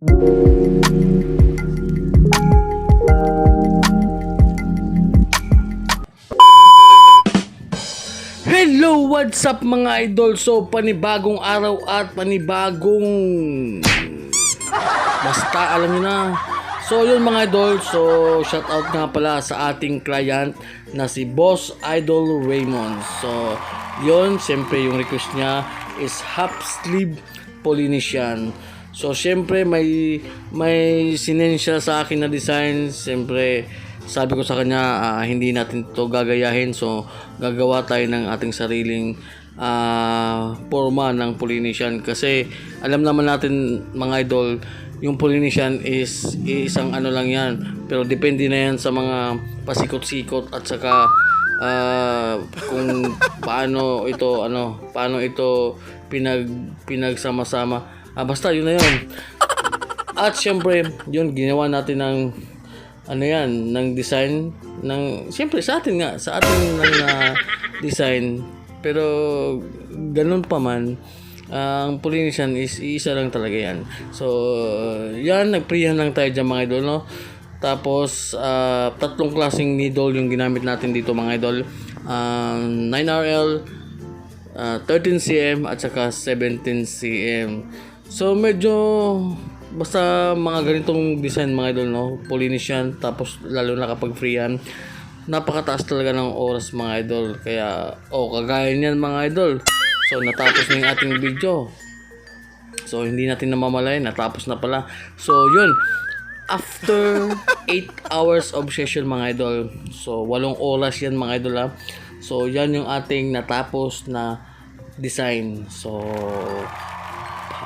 Hello, what's up mga idol? So, panibagong araw at panibagong basta alam nyo na. So, yun mga idol. So, shout out nga pala sa ating client na si Boss Idol Raymond. So, yun, siyempre yung request niya is half sleeve Polynesian. So, siyempre may sinend siya sa akin na design. Siyempre, sabi ko sa kanya, hindi natin to gagayahin. So, gagawa tayo ng ating sariling forma ng Polynesian. Kasi, alam naman natin mga idol, yung Polynesian is isang ano lang yan. Pero, depende na yan sa mga pasikot-sikot at saka kung paano ito pinagsama-sama. Basta, yun na yun. At, syempre, yun, ginawa natin ng ng design ng siyempre sa atin ng design, pero ganun pa man ang Polynesian is isa lang talaga yan. So yan, nagprihan lang tayo dyan mga idol, no? Tapos tatlong klaseng needle yung ginamit natin dito mga idol, 9RL, 13cm at saka 17cm. So medyo basta mga ganitong design mga idol, no? Polynesian, tapos lalo na kapag freehand, napakataas talaga ng oras mga idol. Kaya kagaya niyan mga idol. So natapos na yung ating video. So hindi natin namamalay, natapos na pala. So yun, after 8 hours of session mga idol. So 8 oras yan mga idol, ha? So yan yung ating natapos na design. So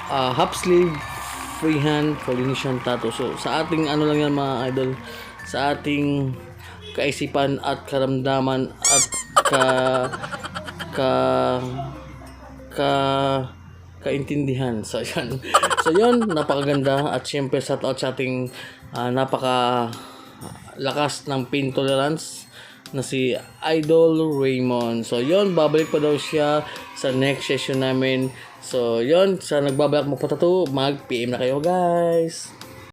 half sleeve freehand Polynesian tattoo. So sa ating lang yan mga idol, sa ating kaisipan at karamdaman at kaintindihan. So yan. So yun, napakaganda. At syempre shout out sa ating napaka lakas ng pain tolerance na si Idol Raymond. So yun, babalik pa daw siya sa next session namin. So yun, sa nagbabalak magpatato, mag-PM na kayo guys.